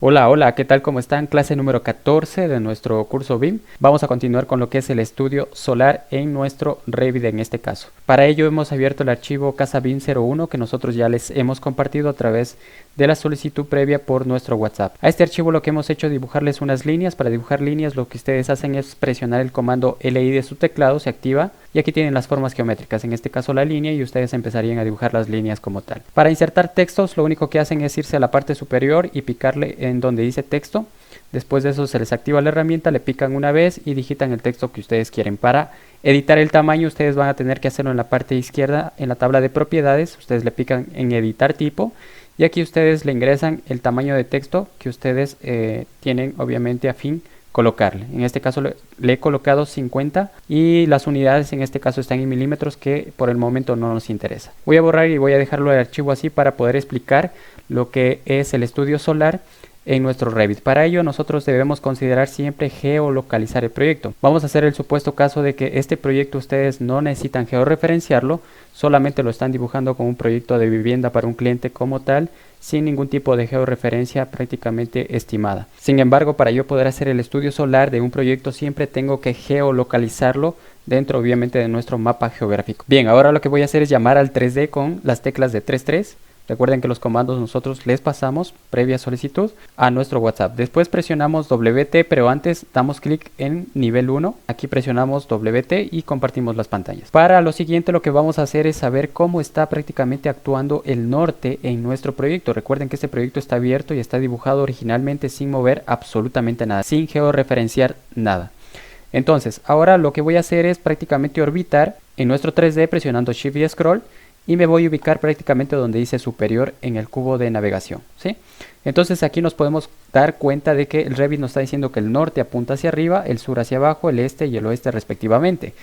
Hola, hola, ¿qué tal? ¿Cómo están? Clase número 14 de nuestro curso BIM. Vamos a continuar con lo que es el estudio solar en nuestro Revit en este caso. Para ello hemos abierto el archivo Casa BIM 01 que nosotros ya les hemos compartido a través de la solicitud previa por nuestro WhatsApp. A este archivo lo que hemos hecho es dibujarles unas líneas. Para dibujar líneas lo que ustedes hacen es presionar el comando LI de su teclado, se activa y aquí tienen las formas geométricas, en este caso la línea, y ustedes empezarían a dibujar las líneas como tal. Para insertar textos lo único que hacen es irse a la parte superior y picarle en donde dice texto. Después de eso se les activa la herramienta, le pican una vez y digitan el texto que ustedes quieren. Para editar el tamaño ustedes van a tener que hacerlo en la parte izquierda, en la tabla de propiedades. Ustedes le pican en editar tipo y aquí ustedes le ingresan el tamaño de texto que ustedes tienen obviamente a fin colocarle. En este caso le he colocado 50 y las unidades en este caso están en milímetros, que por el momento no nos interesa. Voy a borrar y voy a dejarlo el archivo así para poder explicar lo que es el estudio solar en nuestro Revit. Para ello nosotros debemos considerar siempre geolocalizar el proyecto. Vamos a hacer el supuesto caso de que este proyecto ustedes no necesitan georreferenciarlo, solamente lo están dibujando como un proyecto de vivienda para un cliente como tal, sin ningún tipo de georreferencia prácticamente estimada. Sin embargo, para yo poder hacer el estudio solar de un proyecto siempre tengo que geolocalizarlo dentro obviamente de nuestro mapa geográfico. Bien, ahora lo que voy a hacer es llamar al 3D con las teclas de 3.3. Recuerden que los comandos nosotros les pasamos previa solicitud a nuestro WhatsApp. Después presionamos WT, pero antes damos clic en nivel 1. Aquí presionamos WT y compartimos las pantallas. Para lo siguiente lo que vamos a hacer es saber cómo está prácticamente actuando el norte en nuestro proyecto. Recuerden que este proyecto está abierto y está dibujado originalmente sin mover absolutamente nada, sin georreferenciar nada. Entonces, ahora lo que voy a hacer es prácticamente orbitar en nuestro 3D presionando Shift y Scroll. Y me voy a ubicar prácticamente donde dice superior en el cubo de navegación, ¿sí? Entonces aquí nos podemos dar cuenta de que el Revit nos está diciendo que el norte apunta hacia arriba, el sur hacia abajo, el este y el oeste respectivamente.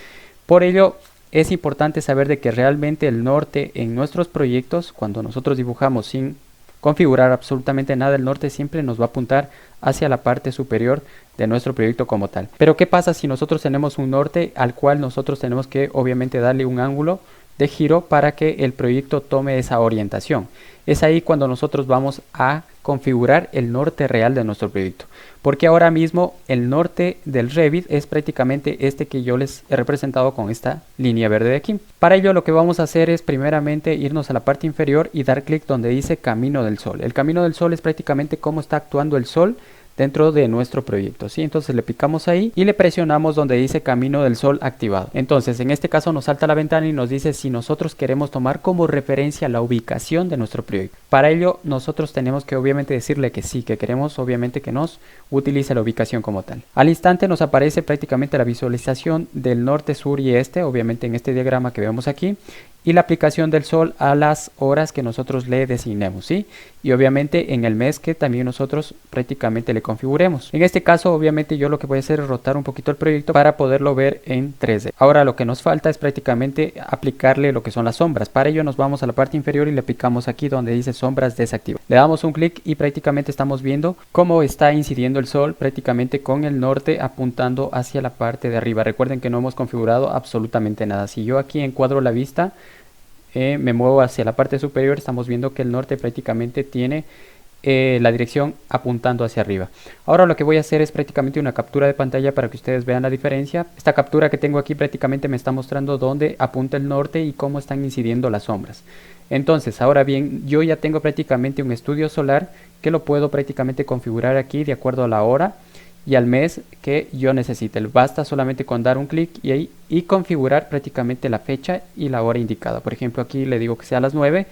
Por ello es importante saber de que realmente el norte en nuestros proyectos, cuando nosotros dibujamos sin configurar absolutamente nada, el norte siempre nos va a apuntar hacia la parte superior de nuestro proyecto como tal. Pero ¿qué pasa si nosotros tenemos un norte al cual nosotros tenemos que obviamente darle un ángulo de giro para que el proyecto tome esa orientación? Es ahí cuando nosotros vamos a configurar el norte real de nuestro proyecto, porque ahora mismo el norte del Revit es prácticamente este que yo les he representado con esta línea verde de aquí. Para ello lo que vamos a hacer es primeramente irnos a la parte inferior y dar clic donde dice camino del sol. El camino del sol es prácticamente cómo está actuando el sol dentro de nuestro proyecto, ¿sí? Entonces le picamos ahí y le presionamos donde dice camino del sol activado. Entonces en este caso nos salta la ventana y nos dice si nosotros queremos tomar como referencia la ubicación de nuestro proyecto. Para ello nosotros tenemos que obviamente decirle que sí, que queremos obviamente que nos utilice la ubicación como tal. Al instante nos aparece prácticamente la visualización del norte, sur y este, obviamente en este diagrama que vemos aquí, y la aplicación del sol a las horas que nosotros le designemos, ¿sí? Y obviamente en el mes que también nosotros prácticamente le configuremos. En este caso obviamente yo lo que voy a hacer es rotar un poquito el proyecto para poderlo ver en 3D. Ahora lo que nos falta es prácticamente aplicarle lo que son las sombras. Para ello nos vamos a la parte inferior y le picamos aquí donde dice sombras desactivar. Le damos un clic y prácticamente estamos viendo cómo está incidiendo el sol prácticamente con el norte apuntando hacia la parte de arriba. Recuerden que no hemos configurado absolutamente nada. Si yo aquí encuadro la vista, me muevo hacia la parte superior, estamos viendo que el norte prácticamente tiene la dirección apuntando hacia arriba. Ahora lo que voy a hacer es prácticamente una captura de pantalla para que ustedes vean la diferencia. Esta captura que tengo aquí prácticamente me está mostrando dónde apunta el norte y cómo están incidiendo las sombras. Entonces, ahora bien, yo ya tengo prácticamente un estudio solar que lo puedo prácticamente configurar aquí de acuerdo a la hora y al mes que yo necesite. Basta solamente con dar un clic y configurar prácticamente la fecha y la hora indicada. Por ejemplo, aquí le digo que sea a las 9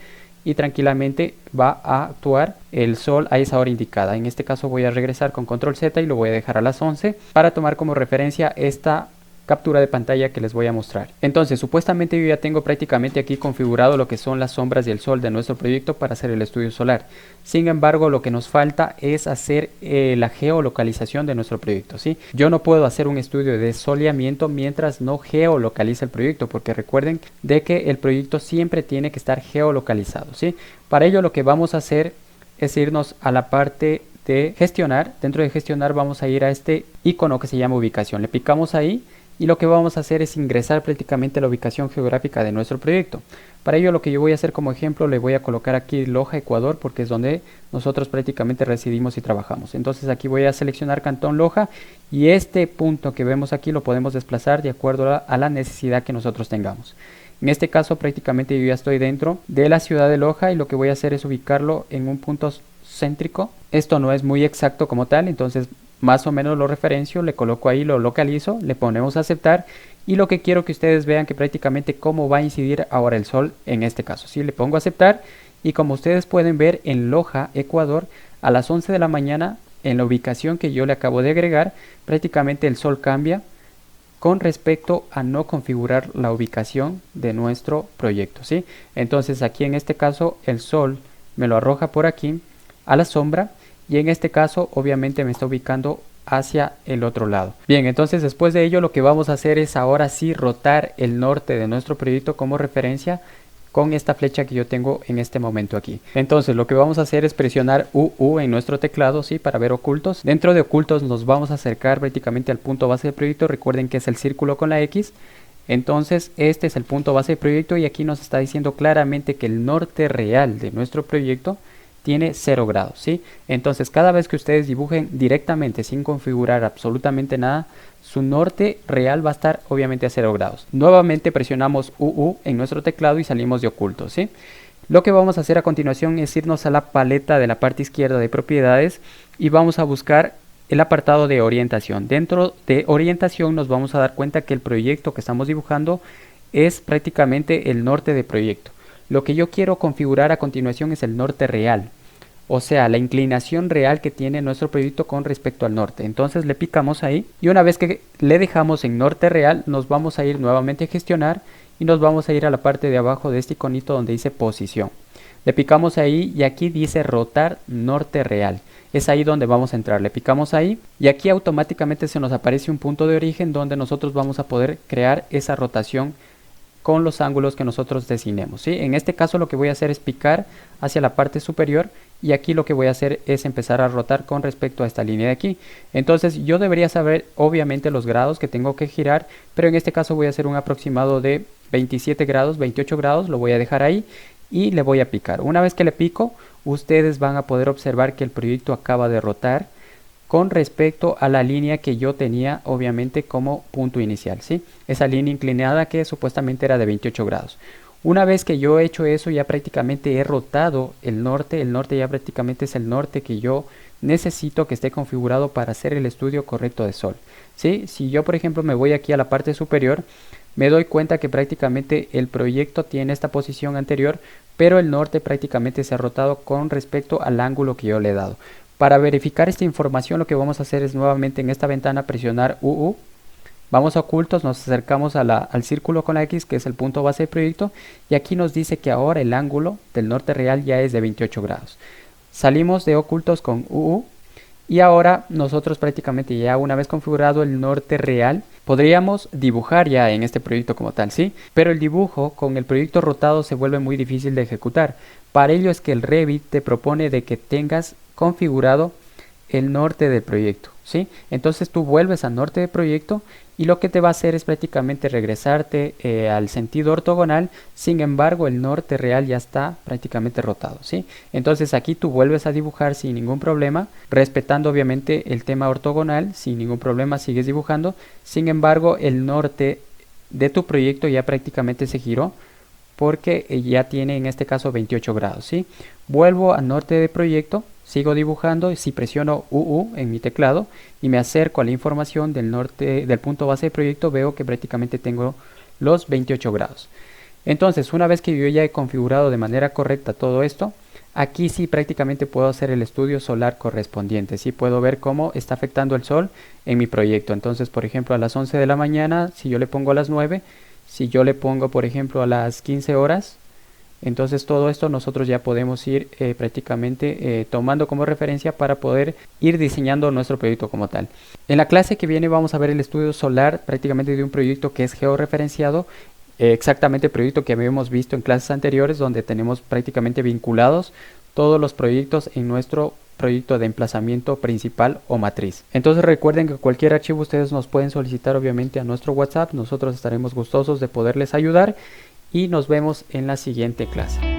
y tranquilamente va a actuar el sol a esa hora indicada. En este caso voy a regresar con control Z y lo voy a dejar a las 11 para tomar como referencia esta captura de pantalla que les voy a mostrar. Entonces supuestamente yo ya tengo prácticamente aquí configurado lo que son las sombras y el sol de nuestro proyecto para hacer el estudio solar. Sin embargo, lo que nos falta es hacer la geolocalización de nuestro proyecto, ¿sí? Yo no puedo hacer un estudio de soleamiento mientras no geolocalice el proyecto, porque recuerden de que el proyecto siempre tiene que estar geolocalizado, ¿sí? Para ello lo que vamos a hacer es irnos a la parte de gestionar. Dentro de gestionar vamos a ir a este icono que se llama ubicación. Le picamos ahí y lo que vamos a hacer es ingresar prácticamente la ubicación geográfica de nuestro proyecto. Para ello lo que yo voy a hacer como ejemplo, le voy a colocar aquí Loja, Ecuador, porque es donde nosotros prácticamente residimos y trabajamos. Entonces aquí voy a seleccionar Cantón Loja y este punto que vemos aquí lo podemos desplazar de acuerdo a la necesidad que nosotros tengamos. En este caso prácticamente yo ya estoy dentro de la ciudad de Loja y lo que voy a hacer es ubicarlo en un punto céntrico. Esto no es muy exacto como tal, entonces más o menos lo referencio, le coloco ahí, lo localizo, le ponemos a aceptar y lo que quiero que ustedes vean que prácticamente cómo va a incidir ahora el sol en este caso. ¿Sí? Le pongo a aceptar y como ustedes pueden ver en Loja, Ecuador, a las 11 de la mañana en la ubicación que yo le acabo de agregar, prácticamente el sol cambia con respecto a no configurar la ubicación de nuestro proyecto. ¿Sí? Entonces aquí en este caso el sol me lo arroja por aquí a la sombra y en este caso obviamente me está ubicando hacia el otro lado. Bien, entonces después de ello lo que vamos a hacer es ahora sí rotar el norte de nuestro proyecto como referencia con esta flecha que yo tengo en este momento aquí. Entonces lo que vamos a hacer es presionar UU en nuestro teclado, ¿sí? Para ver ocultos. Dentro de ocultos nos vamos a acercar prácticamente al punto base del proyecto. Recuerden que es el círculo con la X. Entonces este es el punto base del proyecto y aquí nos está diciendo claramente que el norte real de nuestro proyecto tiene 0 grados, ¿sí? Entonces cada vez que ustedes dibujen directamente sin configurar absolutamente nada, su norte real va a estar obviamente a 0 grados. Nuevamente presionamos UU en nuestro teclado y salimos de oculto, ¿sí? Lo que vamos a hacer a continuación es irnos a la paleta de la parte izquierda de propiedades y vamos a buscar el apartado de orientación. Dentro de orientación nos vamos a dar cuenta que el proyecto que estamos dibujando es prácticamente el norte de proyecto. Lo que yo quiero configurar a continuación es el norte real, o sea, la inclinación real que tiene nuestro proyecto con respecto al norte. Entonces le picamos ahí y una vez que le dejamos en norte real, nos vamos a ir nuevamente a gestionar y nos vamos a ir a la parte de abajo de este iconito donde dice posición. Le picamos ahí y aquí dice rotar norte real. Es ahí donde vamos a entrar. Le picamos ahí y aquí automáticamente se nos aparece un punto de origen donde nosotros vamos a poder crear esa rotación con los ángulos que nosotros designemos, ¿sí? En este caso lo que voy a hacer es picar hacia la parte superior y aquí lo que voy a hacer es empezar a rotar con respecto a esta línea de aquí. Entonces yo debería saber obviamente los grados que tengo que girar, pero en este caso voy a hacer un aproximado de 27 grados, 28 grados, lo voy a dejar ahí y le voy a picar. Una vez que le pico, ustedes van a poder observar que el proyecto acaba de rotar con respecto a la línea que yo tenía obviamente como punto inicial, ¿sí? Esa línea inclinada que supuestamente era de 28 grados. Una vez que yo he hecho eso, ya prácticamente he rotado el norte ya prácticamente es el norte que yo necesito que esté configurado para hacer el estudio correcto de sol, ¿sí? Si yo por ejemplo me voy aquí a la parte superior, me doy cuenta que prácticamente el proyecto tiene esta posición anterior, pero el norte prácticamente se ha rotado con respecto al ángulo que yo le he dado. Para verificar esta información lo que vamos a hacer es nuevamente en esta ventana presionar UU. Vamos a ocultos, nos acercamos al círculo con la X que es el punto base del proyecto y aquí nos dice que ahora el ángulo del norte real ya es de 28 grados. Salimos de ocultos con UU y ahora nosotros prácticamente ya una vez configurado el norte real podríamos dibujar ya en este proyecto como tal, ¿sí? Pero el dibujo con el proyecto rotado se vuelve muy difícil de ejecutar. Para ello es que el Revit te propone de que tengas configurado el norte del proyecto, ¿sí? Entonces tú vuelves al norte del proyecto y lo que te va a hacer es prácticamente regresarte al sentido ortogonal. Sin embargo el norte real ya está prácticamente rotado, ¿sí? Entonces aquí tú vuelves a dibujar sin ningún problema, respetando obviamente el tema ortogonal, sin ningún problema sigues dibujando. Sin embargo el norte de tu proyecto ya prácticamente se giró porque ya tiene en este caso 28 grados, ¿sí? Vuelvo al norte del proyecto, sigo dibujando y si presiono UU en mi teclado y me acerco a la información del norte del punto base del proyecto, veo que prácticamente tengo los 28 grados. Entonces una vez que yo ya he configurado de manera correcta todo esto, aquí sí prácticamente puedo hacer el estudio solar correspondiente, sí puedo ver cómo está afectando el sol en mi proyecto. Entonces por ejemplo a las 11 de la mañana, si yo le pongo a las 9, si yo le pongo por ejemplo a las 15 horas, entonces todo esto nosotros ya podemos ir prácticamente tomando como referencia para poder ir diseñando nuestro proyecto como tal. En la clase que viene vamos a ver el estudio solar prácticamente de un proyecto que es georreferenciado, exactamente el proyecto que habíamos visto en clases anteriores donde tenemos prácticamente vinculados todos los proyectos en nuestro proyecto de emplazamiento principal o matriz. Entonces recuerden que cualquier archivo ustedes nos pueden solicitar obviamente a nuestro WhatsApp. Nosotros estaremos gustosos de poderles ayudar y nos vemos en la siguiente clase.